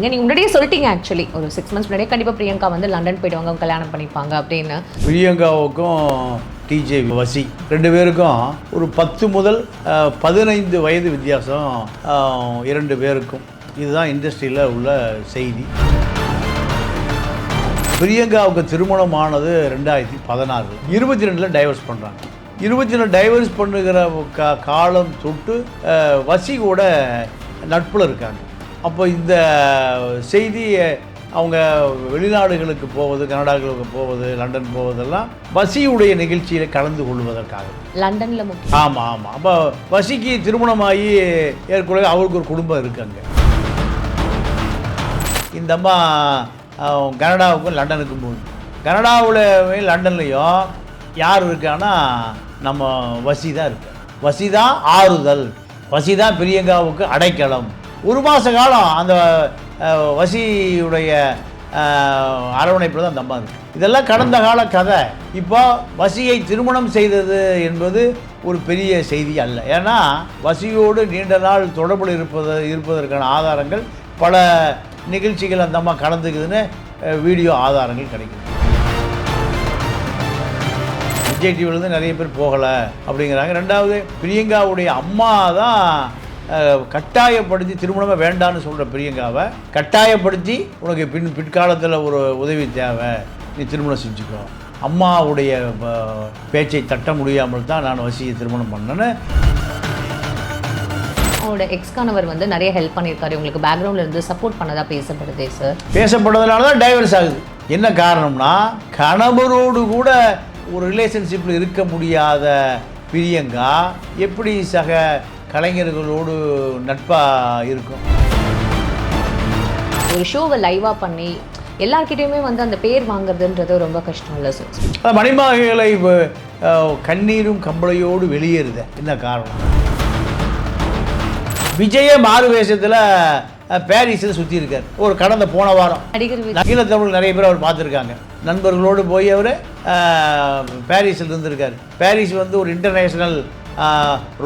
நீங்கள் முன்னாடியே சொல்லிட்டீங்க ஆக்சுவலி ஒரு 6 months முன்னாடியே கண்டிப்பாக பிரியங்கா வந்து லண்டன் போயிடுவாங்க, அவங்க கல்யாணம் பண்ணிப்பாங்க அப்படின்னு. பிரியங்காவுக்கும் டிஜே வசி 2 பேருக்கும் ஒரு 10 முதல் 15 வயது வித்தியாசம் 2 பேருக்கும். இதுதான் இண்டஸ்ட்ரியில் உள்ள செய்தி. பிரியங்காவுக்கு திருமணமானது 2016, 22 டைவர்ஸ் பண்ணுறாங்க. 22 டைவர்ஸ் பண்ணுகிற காலம் தொட்டு வசி கூட நட்பில் இருக்காங்க. அப்போ இந்த செய்தி அவங்க வெளிநாடுகளுக்கு போவது, கனடாக்களுக்கு போவது, லண்டன் போவதெல்லாம் வசியுடைய நிகழ்ச்சியில் கலந்து கொள்வதற்காக. லண்டனில் முக்கியம். ஆமாம் ஆமாம். அப்போ வசிக்கு திருமணமாகி ஏற்கனவே அவருக்கு ஒரு குடும்பம் இருக்காங்க. இந்த அம்மா கனடாவுக்கும் லண்டனுக்கும் போகுது. கனடாவில் லண்டன்லேயும் யார் இருக்கான்னா நம்ம வசி தான் இருக்கு. வசி தான் ஆறுதல், வசி தான் பிரியங்காவுக்கு அடைக்கலம். 1 மாத காலம் அந்த வசியுடைய அரவணைப்பில் தான் அந்த அம்மா இருக்குது. இதெல்லாம் கடந்த கால கதை. இப்போ வசியை திருமணம் செய்தது என்பது ஒரு பெரிய செய்தி அல்ல. ஏன்னா வசியோடு நீண்ட நாள் தொடர்பில் இருப்பதற்கான ஆதாரங்கள், பல நிகழ்ச்சிகள் அந்த அம்மா கலந்துக்குதுன்னு வீடியோ ஆதாரங்கள் கிடைக்குது. விஜய் டிவிலேருந்து நிறைய பேர் போகலை அப்படிங்கிறாங்க. 2வது பிரியங்காவுடைய அம்மா தான் கட்டாயப்படுத்தி திருமணமே வேண்டான்னு சொல்கிற பிரியங்காவை கட்டாயப்படுத்தி உனக்கு பிற்காலத்தில் ஒரு உதவி தேவை, நீ திருமணம் செஞ்சுக்கோ, அம்மாவுடைய பேச்சை தட்ட முடியாமல் தான் நான் வசியை திருமணம் பண்ணேன்னு. அவங்களோட எக்ஸ்கானவர் வந்து நிறைய ஹெல்ப் பண்ணியிருக்காரு, உங்களுக்கு பேக்ரவுண்டில் இருந்து சப்போர்ட் பண்ணதாக பேசப்படுதே சார். பேசப்படுறதுனால தான் டைவர்ஸ் ஆகுது. என்ன காரணம்னா, கணவரோடு கூட ஒரு ரிலேஷன்ஷிப்பில் இருக்க முடியாத பிரியங்கா எப்படி சக கலைஞர்களோடு நட்பாக இருக்கும்? ஒரு ஷோவை லைவாக பண்ணி எல்லார்கிட்டையுமே வந்து அந்த பேர் வாங்குறதுன்றது ரொம்ப கஷ்டம் இல்லை சார். மணிமேகலை கண்ணீரும் கம்பளையோடு வெளியேறுத என்ன காரணம்? விஜய மாறு வேஷத்தில் பாரிஸில் சுற்றி இருக்கார். ஒரு கடந்த போன வாரம் நடிகர் தமிழ் நிறைய பேர் அவர் பார்த்துருக்காங்க. நண்பர்களோடு போய் அவர் பாரிஸில் இருந்திருக்கார். பாரிஸ் வந்து ஒரு இன்டர்நேஷ்னல்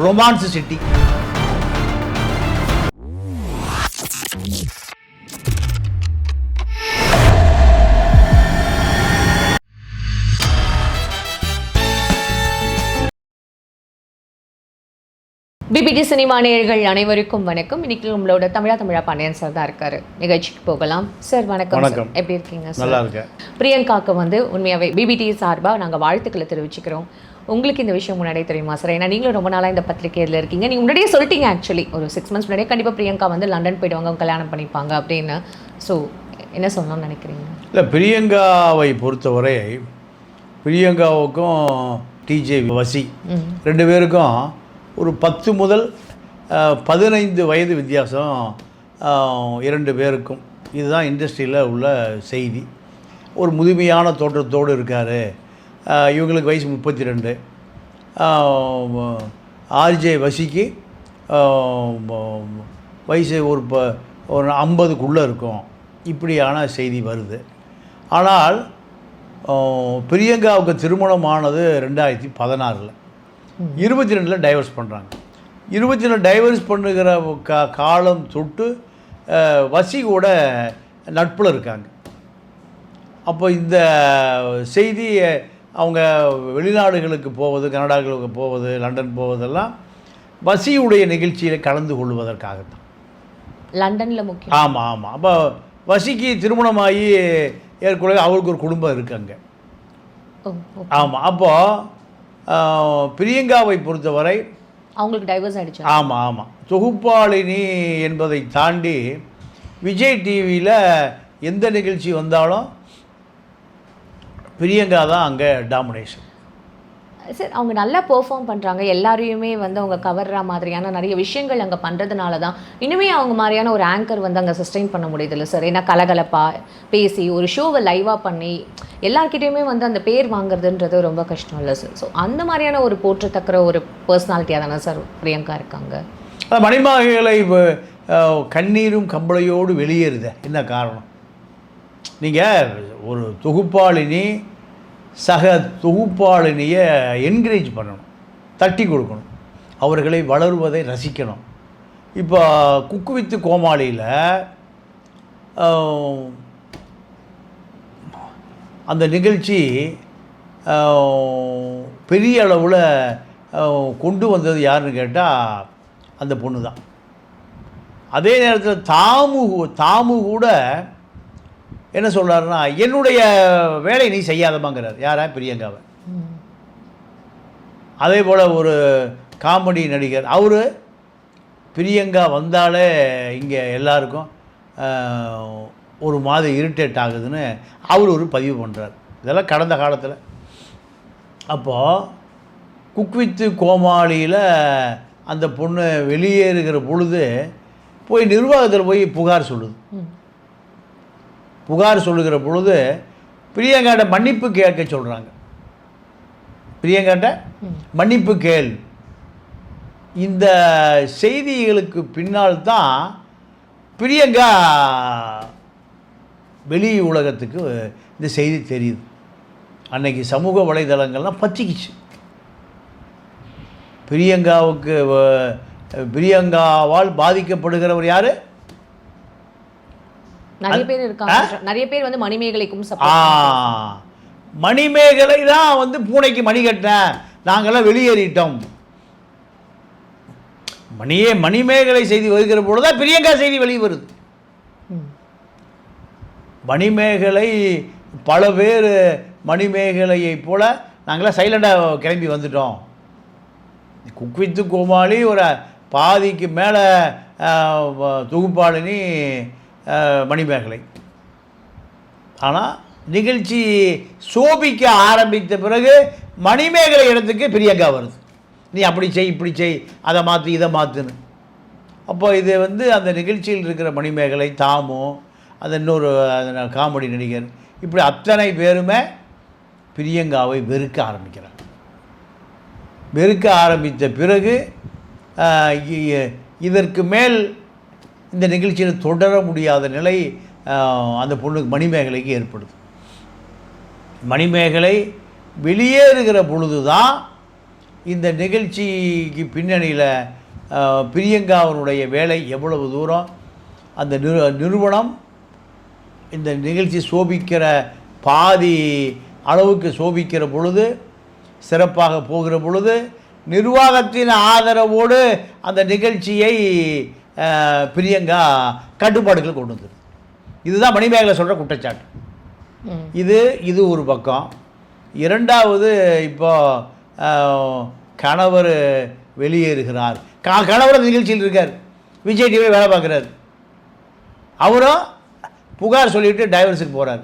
ரொமான்ஸ் சிட்டி. பிபிடி சினிமா நேயர்கள் அனைவருக்கும் வணக்கம். இன்னைக்கு நம்மளோட தமிழா பாண்டியன் சார் தான் இருக்காரு. நிகழ்ச்சிக்கு போகலாம். சார் வணக்கம். வணக்கம். எப்படி இருக்கீங்க சார்? நல்லா இருக்கேன். பிரியங்காவுக்கு வந்து உண்மையாகவே பிபிடி சார்பாக நாங்கள் வாழ்த்துக்களை தெரிவிச்சுக்கிறோம். உங்களுக்கு இந்த விஷயம் முன்னாடியே தெரியுமா சார்? ஏன்னா நீங்களும் ரொம்ப நாளாக இந்த பத்திரிகையில் இருக்கீங்க. நீங்கள் முன்னாடியே சொல்லிட்டீங்க ஆக்சுவலி ஒரு 6 months முன்னாடியே கண்டிப்பாக பிரியங்கா வந்து லண்டன் போயிடுவாங்க, அவங்க கல்யாணம் பண்ணிப்பாங்க அப்படின்னு. ஸோ என்ன சொல்லணும்னு நினைக்கிறீங்க? இல்லை, பிரியங்காவை பொறுத்தவரை பிரியங்காவுக்கும் டிஜே வசி 2 பேருக்கும் ஒரு 10 முதல் 15 வயது வித்தியாசம் 2 பேருக்கும். இதுதான் இண்டஸ்ட்ரியில் உள்ள செய்தி. ஒரு முதுமையான தோற்றத்தோடு இருக்கார். இவங்களுக்கு வயசு 32. ஆர்ஜே வசிக்கு வயசு ஒரு 50க்குள்ளே இருக்கும். இப்படியான செய்தி வருது. ஆனால் பிரியங்காவுக்கு திருமணமானது 2016, 22 டைவர்ஸ் பண்ணுறாங்க. 22 டைவர்ஸ் பண்ணுகிற காலம் தொட்டு வசி கூட நட்பில் இருக்காங்க. அப்போ இந்த செய்தி அவங்க வெளிநாடுகளுக்கு போவது, கனடாக்களுக்கு போவது, லண்டன் போவதெல்லாம் வசியுடைய நிகழ்ச்சியில் கலந்து கொள்வதற்காகத்தான். லண்டனில் முக்கியம். ஆமாம் ஆமாம். அப்போ வசிக்கு திருமணமாகி ஏற்கனவே அவருக்கு ஒரு குடும்பம் இருக்காங்க. ஆமாம். அப்போது பிரியங்காவை பொறுத்தவரை அவங்களுக்கு டைவர்ஸ் ஆகிடுச்சு. ஆமாம் ஆமாம். தொகுப்பாளினி என்பதை தாண்டி விஜய் டிவியில் எந்த நிகழ்ச்சி வந்தாலும் பிரியங்கா தான் அங்கே டாமினேஷன். சார் அவங்க நல்லா பெர்ஃபார்ம் பண்ணுறாங்க, எல்லாரையுமே வந்து அவங்க கவர்ற மாதிரியான நிறைய விஷயங்கள் அங்கே பண்ணுறதுனால தான் இன்னுமே அவங்க மாதிரியான ஒரு ஆங்கர் வந்து அங்கே சஸ்டெயின் பண்ண முடியுதில்ல சார். ஏன்னா கலகலப்பாக பேசி ஒரு ஷோவை லைவாக பண்ணி எல்லார்கிட்டையுமே வந்து அந்த பேர் வாங்குறதுன்றது ரொம்ப கஷ்டம் இல்லை சார். ஸோ அந்த மாதிரியான ஒரு போற்றத்தக்கிற ஒரு பர்சனாலிட்டியாக தானே சார் பிரியங்கா இருக்காங்க. மணிமேகலை கண்ணீரும் கம்பளையோடு வெளியேறுத என்ன காரணம்? நீங்கள் ஒரு தொகுப்பாளினி சக தொகுப்பாளினியை என்கரேஜ் பண்ணணும், தட்டி கொடுக்கணும், அவர்களை வளருவதை ரசிக்கணும். இப்போ குக்கு வித்து கோமாளியில் அந்த நிகழ்ச்சி பெரிய அளவில் கொண்டு வந்தது யாருன்னு கேட்டால் அந்த பொண்ணு தான். அதே நேரத்தில் தாமு கூட என்ன சொல்கிறாருன்னா, என்னுடைய வேலையை நீ செய்யாதமாங்கிறார். யாரா? பிரியங்காவை. அதே போல் ஒரு காமெடி நடிகர் அவர் பிரியங்கா வந்தாலே இங்கே எல்லாருக்கும் ஒரு மாதிரி இரிட்டேட் ஆகுதுன்னு அவர் ஒரு பதிவு பண்ணுறார். இதெல்லாம் கடந்த காலத்தில். அப்போது குக் வித் கோமாளியில் அந்த பொண்ணு வெளியேறுகிற பொழுது போய் நிர்வாகத்தில் போய் புகார் சொல்லுது. புகார் சொல்லுகிற பொழுது பிரியங்காட்ட மன்னிப்பு கேட்க சொல்கிறாங்க. பிரியங்காட்ட மன்னிப்பு கேள். இந்த செய்திகளுக்கு பின்னால் தான் பிரியங்கா வெளி உலகத்துக்கு இந்த செய்தி தெரியுது. அன்னைக்கு சமூக வலைதளங்கள்லாம் பற்றிக்கிச்சு. பிரியங்காவால் பாதிக்கப்படுகிறவர் யாரு? நிறைய பேர் இருக்காங்க. நிறைய பேர் வந்து மணிமேகலைக்கும் மணிமேகலை தான் வந்து பூனைக்கு மணி கட்டினேன், நாங்கள்லாம் வெளியேறிட்டோம். மணிமேகலை செய்தி வருகிற பொழுதுதான் பிரியங்கா செய்தி வெளியே வருது. மணிமேகலை பல பேர் மணிமேகலையை போல நாங்களாம் சைலண்டாக கிளம்பி வந்துட்டோம். குக் வித் கோமாளி ஒரு பாதிக்கு மேலே தொகுப்பாளினி மணிமேகலை. ஆனால் நிகழ்ச்சி சோபிக்க ஆரம்பித்த பிறகு மணிமேகலை இடத்துக்கு பிரியங்கா வருது. நீ அப்படி செய், இப்படி செய், அதை மாற்று, இதை மாற்றுன்னு. அப்போ இது வந்து அந்த நிகழ்ச்சியில் இருக்கிற மணிமேகலை, தாமு, அந்த இன்னொரு காமெடி நடிகர், இப்படி அத்தனை பேருமே பிரியங்காவை வெறுக்க ஆரம்பிக்கிறாங்க. வெறுக்க ஆரம்பித்த பிறகு இதற்கு மேல் இந்த நிகழ்ச்சியில் தொடர முடியாத நிலை அந்த பொண்ணுக்கு மணிமேகலைக்கு ஏற்படுது. மணிமேகலை வெளியேறுகிற பொழுது தான் இந்த நிகழ்ச்சிக்கு பின்னணியில் பிரியங்காவினுடைய வேலை எவ்வளவு தூரம் அந்த நிறுவனம் இந்த நிகழ்ச்சி சோபிக்கிற பாதி அளவுக்கு சோபிக்கிற பொழுது, சிறப்பாக போகிற பொழுது, நிர்வாகத்தின் ஆதரவோடு அந்த நிகழ்ச்சியை பிரியங்கா கட்டுப்பாடுகள் கொண்டு வந்துடுது. இதுதான் மணிமேகலை சொல்கிற குற்றச்சாட்டு. இது ஒரு பக்கம். இரண்டாவது, இப்போ கணவர் வெளியேறுகிறார். கணவர் நிகழ்ச்சியில் இருக்கார், விஜய் டிவியில் வேலை பார்க்குறாரு. அவரும் புகார் சொல்லிவிட்டு டைவர்ஸுக்கு போகிறார்.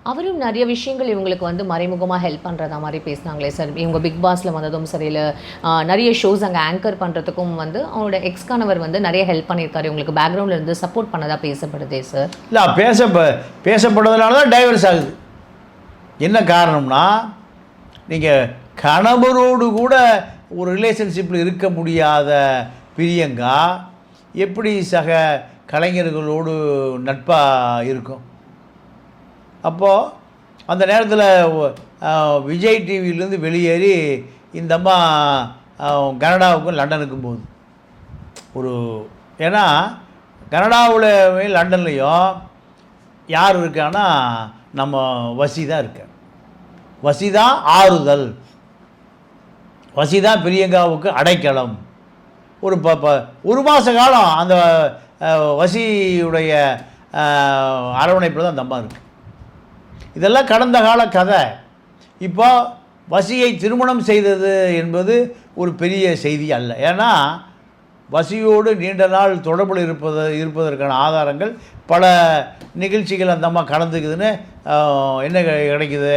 அவரும் நிறைய விஷயங்கள் இவங்களுக்கு வந்து மறைமுகமாக ஹெல்ப் பண்ணுறதா மாதிரி பேசினாங்களே சார். இவங்க பிக் பாஸில் வந்ததும் சரியில்லை, நிறைய ஷோஸ் அங்கே ஆங்கர் பண்ணுறதுக்கும் வந்து அவங்களோட எக்ஸ் கணவர் வந்து நிறைய ஹெல்ப் பண்ணியிருக்காரு, இவங்களுக்கு பேக்ரவுண்டில் இருந்து சப்போர்ட் பண்ணதா பேசப்படுதே சார். இல்லை, பேசப்படுறதுனால தான் டைவர்ஸ் ஆகுது. என்ன காரணம்னா, நீங்கள் கணவரோடு கூட ஒரு ரிலேஷன்ஷிப்பில் இருக்க முடியாத பிரியங்கா எப்படி சக கலைஞர்களோடு நட்பாக இருக்கும்? அப்போது அந்த நேரத்தில் விஜய் டிவியிலேருந்து வெளியேறி இந்த அம்மா கனடாவுக்கும் லண்டனுக்கும் போகுது. ஏன்னா கனடாவில் லண்டன்லேயும் யார் இருக்கான்னா நம்ம வசி தான் இருக்க. வசி தான் ஆறுதல், வசி தான் பிரியங்காவுக்கு அடைக்கலம். ஒரு மாத காலம் அந்த வசியுடைய அரவணைப்பில் தான் அந்த அம்மா இருக்குது. இதெல்லாம் கடந்த கால கதை. இப்போ வசியை திருமணம் செய்தது என்பது ஒரு பெரிய செய்தி அல்ல. ஏன்னா வசியோடு நீண்ட நாள் தொடர்பில் இருப்பதற்கான ஆதாரங்கள், பல நிகழ்ச்சிகள் அந்த அம்மா கலந்துக்குதுன்னு என்ன கிடைக்குது,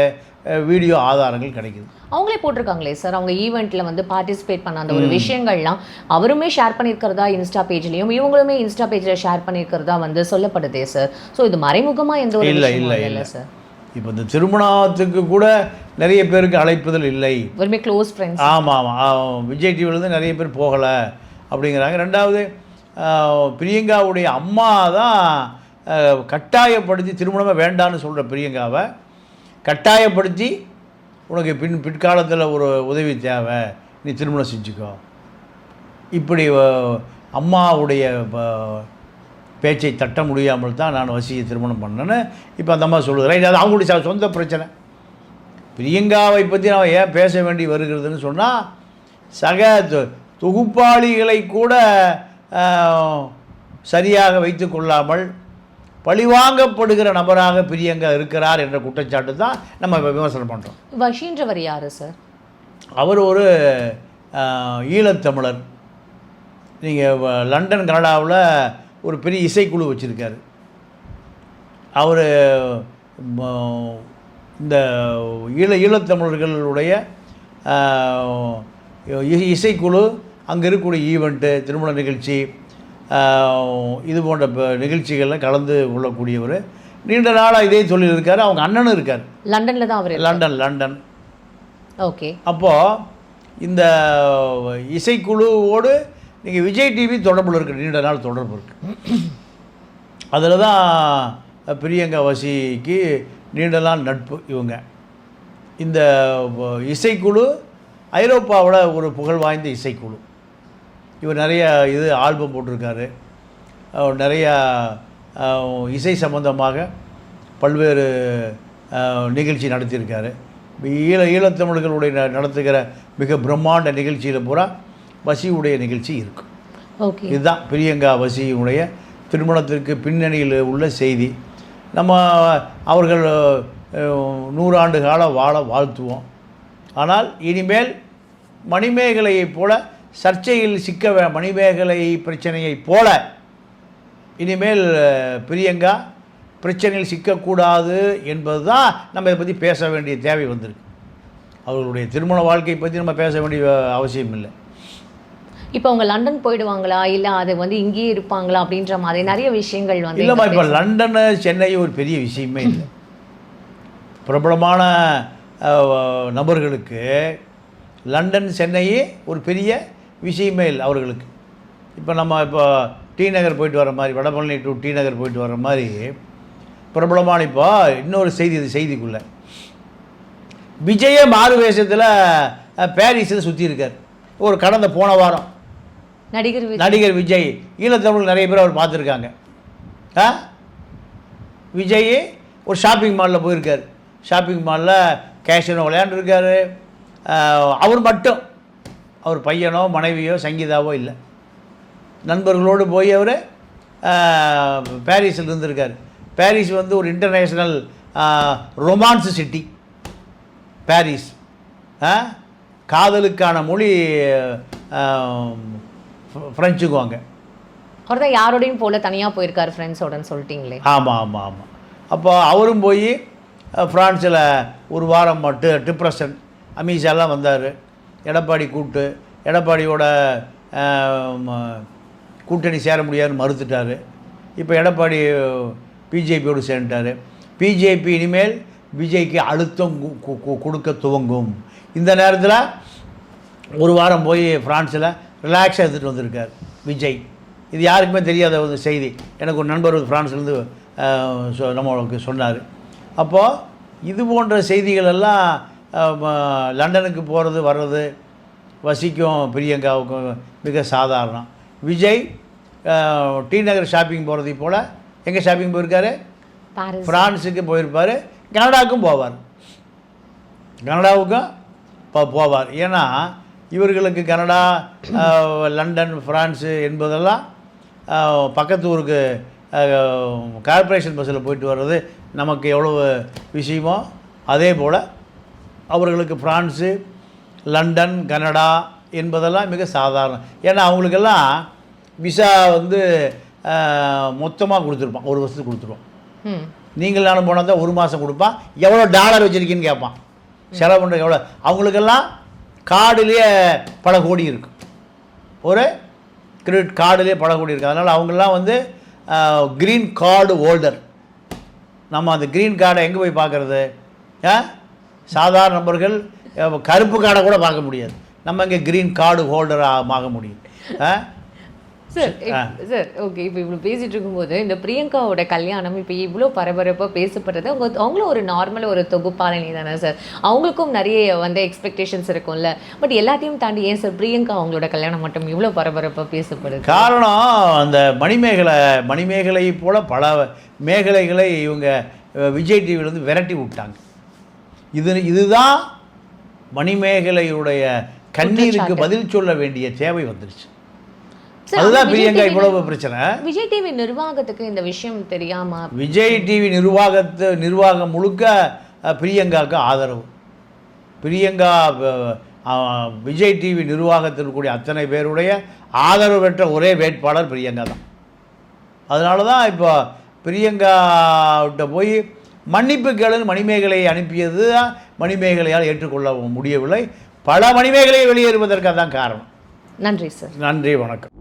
வீடியோ ஆதாரங்கள் கிடைக்குது. அவங்களே போட்டிருக்காங்களே சார், அவங்க ஈவெண்ட்டில் வந்து பார்ட்டிசிபேட் பண்ண அந்த ஒரு விஷயங்கள்லாம் அவருமே ஷேர் பண்ணியிருக்கிறதா இன்ஸ்டா பேஜ்லேயும், இவங்களுமே இன்ஸ்டா பேஜில் ஷேர் பண்ணியிருக்கிறதா வந்து சொல்லப்படுதே சார். ஸோ இது மறைமுகமாக எந்த ஒரு இல்லை சார். இப்போ இந்த திருமணத்துக்கு கூட நிறைய பேருக்கு அழைப்புதல் இல்லை, ஒருமே க்ளோஸ் ஃப்ரெண்ட்ஸ். ஆமாம், விஜய் டிவிலேருந்து நிறைய பேர் போகலை அப்படிங்கிறாங்க. ரெண்டாவது, பிரியங்காவுடைய அம்மா தான் கட்டாயப்படுத்தி திருமணமே வேண்டான்னு சொல்கிற பிரியங்காவை கட்டாயப்படுத்தி உனக்கு பிற்காலத்தில் ஒரு உதவி தேவை, நீ திருமணம் செஞ்சுக்கோ, இப்படி அம்மாவுடைய பேச்சை தட்ட முடியாமல் தான் நான் வசியை திருமணம் பண்ணேன்னு இப்போ அந்த அம்மா சொல்லுகிறேன். அது அவங்களுடைய சொந்த பிரச்சனை. பிரியங்காவை பற்றி நான் ஏன் பேச வேண்டி வருகிறதுன்னு சொன்னால், சக தொகுப்பாளிகளை கூட சரியாக வைத்து கொள்ளாமல் பழிவாங்கப்படுகிற நபராக பிரியங்கா இருக்கிறார் என்ற குற்றச்சாட்டு தான் நம்ம விமர்சனம் பண்ணுறோம். வஷின்றவர் யார் சார்? அவர் ஒரு ஈழத்தமிழர். நீங்கள் லண்டன் கனடாவில் ஒரு பெரிய இசைக்குழு வச்சுருக்காரு. அவர் இந்த ஈழத்தமிழர்களுடைய இசைக்குழு, அங்கே இருக்கக்கூடிய ஈவெண்ட்டு, திருமண நிகழ்ச்சி, இது போன்ற நிகழ்ச்சிகளில் கலந்து கொள்ளக்கூடியவர். நீண்ட நாளாக இதே சொல்லியிருக்காரு. அவங்க அண்ணனும் இருக்கார் லண்டனில் தான். அவர் லண்டன். ஓகே. அப்போது இந்த இசைக்குழுவோடு நீங்கள் விஜய் டிவி தொடர்பில் இருக்குது, நீண்ட நாள் தொடர்பு இருக்குது. அதில் தான் பிரியங்கா வசிக்கு நீண்ட நாள் நட்பு. இவங்க இந்த இசைக்குழு ஐரோப்பாவில் ஒரு புகழ் வாய்ந்த இசைக்குழு. இவர் நிறைய ஆல்பம் போட்டிருக்காரு. நிறையா இசை சம்பந்தமாக பல்வேறு நிகழ்ச்சி நடத்தியிருக்காரு. ஈழத்தமிழர்களுடைய நடத்துகிற மிக பிரம்மாண்ட நிகழ்ச்சியில் பூரா வசியுடைய நிகழ்ச்சி இருக்கும். ஓகே. இதுதான் பிரியங்கா வசியுடைய திருமணத்திற்கு பின்னணியில் உள்ள செய்தி. நம்ம அவர்கள் 100 ஆண்டு கால வாழ வாழ்த்துவோம். ஆனால் இனிமேல் மணிமேகலையைப் போல சர்ச்சையில் மணிமேகலை பிரச்சனையைப் போல இனிமேல் பிரியங்கா பிரச்சனையில் சிக்கக்கூடாது என்பது தான் நம்ம இதை பற்றி பேச வேண்டிய தேவை வந்திருக்கு. அவர்களுடைய திருமண வாழ்க்கையை பற்றி நம்ம பேச வேண்டிய அவசியம் இல்லை. இப்போ அவங்க லண்டன் போயிடுவாங்களா, இல்லை அது இங்கேயே இருப்பாங்களா அப்படின்ற மாதிரி நிறைய விஷயங்கள் இல்லைம்மா. இப்போ லண்டனு சென்னை ஒரு பெரிய விஷயமே இல்லை. பிரபலமான நபர்களுக்கு லண்டன் சென்னையே ஒரு பெரிய விஷயமே இல்லை அவர்களுக்கு. இப்போ நம்ம டி நகர் போயிட்டு வர மாதிரி, வடபழனி டு டி நகர் போயிட்டு வர மாதிரி பிரபலமான. இப்போ இன்னொரு செய்தி, இது செய்திக்குள்ளே விஜயே மாறு வேஷத்தில் பாரிஸில் சுற்றி இருக்கார். ஒரு கடந்த போன வாரம் நடிகர் விஜய், ஈழத்தமிழ் நிறைய பேர் அவர் பார்த்துருக்காங்க. விஜய் ஒரு ஷாப்பிங் மாலில் போயிருக்கார். ஷாப்பிங் மாலில் கேஷனோ விளையாண்டுருக்காரு. அவர் மட்டும், அவர் பையனோ மனைவியோ சங்கீதாவோ இல்லை, நண்பர்களோடு போய் அவர் பாரிஸில் இருந்திருக்கார். பாரிஸ் ஒரு இன்டர்நேஷ்னல் ரொமான்ஸ் சிட்டி. பாரிஸ் காதலுக்கான மொழி ஃப்ரெஞ்சுக்குவாங்க. அவர் தான் யாரோடையும் போல தனியாக போயிருக்காரு ஃப்ரெண்ட்ஸோடன்னு சொல்லிட்டீங்களே. ஆமாம். அப்போ அவரும் போய் ஃப்ரான்ஸில் ஒரு வாரம் மட்டும் டிப்ரெஷன், அமீஷாலாம் வந்தார். எடப்பாடி எடப்பாடியோட கூட்டணி சேர முடியாதுன்னு மறுத்துட்டார். இப்போ எடப்பாடி பிஜேபியோடு சேர்ந்துட்டார். பிஜேபி இனிமேல் விஜய்க்கு அழுத்தம் கொடுக்க துவங்கும். இந்த நேரத்தில் ஒரு வாரம் போய் ஃப்ரான்ஸில் ரிலாக்ஸாக எடுத்துகிட்டு வந்திருக்கார் விஜய். இது யாருக்குமே தெரியாத ஒரு செய்தி. எனக்கு ஒரு நண்பர் ஃப்ரான்ஸ்லேருந்து நம்மளுக்கு சொன்னார். அப்போது இது போன்ற செய்திகள் எல்லாம் லண்டனுக்கு போகிறது வர்றது வசிக்கும் பிரியங்காவுக்கும் மிக சாதாரணம். விஜய் டி நகர் ஷாப்பிங் போகிறதை போல் எங்கே ஷாப்பிங் போயிருக்காரு? ஃப்ரான்ஸுக்கு போயிருப்பார். கனடாவுக்கும் போவார். போவார். ஏன்னா இவர்களுக்கு கனடா, லண்டன், ஃப்ரான்ஸு என்பதெல்லாம் பக்கத்து ஊருக்கு கார்ப்பரேஷன் பஸ்ஸில் போயிட்டு வர்றது நமக்கு எவ்வளவு விஷயமோ அதே போல் அவர்களுக்கு ஃப்ரான்ஸு, லண்டன், கனடா என்பதெல்லாம் மிக சாதாரணம். ஏன்னா அவங்களுக்கெல்லாம் விசா மொத்தமாக கொடுத்துருப்பான், ஒரு வருஷத்துக்கு கொடுத்துருவோம். நீங்கள் நானும் போனால் தான் 1 மாதம் கொடுப்பான். எவ்வளோ டாலர் வச்சுருக்கீன்னு கேட்பான். செலவு பண்ணுறது எவ்வளோ. அவங்களுக்கெல்லாம் கார்டுலேயே பல கோடி இருக்குது. ஒரு கிரெடிட் கார்டுலேயே பல கோடி இருக்குது. அதனால் அவங்களாம் க்ரீன் கார்டு ஹோல்டர். நம்ம அந்த க்ரீன் கார்டை எங்கே போய் பார்க்குறது? சாதாரண நபர்கள் கருப்பு கார்டை கூட பார்க்க முடியாது. நம்ம இங்கே க்ரீன் கார்டு ஹோல்டராக ஆக முடியும். சார் சார் ஓகே, இப்போ இவ்வளோ பேசிட்டு இருக்கும்போது இந்த பிரியங்காவோட கல்யாணம் இப்போ இவ்வளோ பரபரப்பாக பேசப்படுறது, அவங்களும் ஒரு நார்மல் ஒரு தொகுப்பாளினி தானே சார், அவங்களுக்கும் நிறைய வந்து எக்ஸ்பெக்டேஷன்ஸ் இருக்கும்ல. பட் எல்லாத்தையும் தாண்டி ஏன் சார் பிரியங்கா அவங்களோட கல்யாணம் மட்டும் இவ்வளோ பரபரப்பாக பேசப்படுது? காரணம் அந்த மணிமேகலை போல பல மேகலைகளை இவங்க விஜய் டிவிலேருந்து விரட்டி விட்டாங்க. இதுதான் மணிமேகலையுடைய கண்ணீருக்கு பதில் சொல்ல வேண்டிய தேவை வந்துருச்சு. அதுதான் பிரியங்கா இவ்வளவு பிரச்சனை. விஜய் டிவி நிர்வாகத்துக்கு இந்த விஷயம் தெரியாம, விஜய் டிவி நிர்வாகம் முழுக்க பிரியங்காவுக்கு ஆதரவு. பிரியங்கா விஜய் டிவி நிர்வாகத்தில் கூடிய அத்தனை பேருடைய ஆதரவு பெற்ற ஒரே வேட்பாளர் பிரியங்கா தான். அதனால தான் இப்போ பிரியங்காவிட்ட போய் மன்னிப்பு கேளுன்னு மணிமேகலையை அனுப்பியது மணிமேகலையால் ஏற்றுக்கொள்ள முடியவில்லை. பல மணிமேகலை வெளியேறுவதற்கு தான் காரணம். நன்றி சார். நன்றி, வணக்கம்.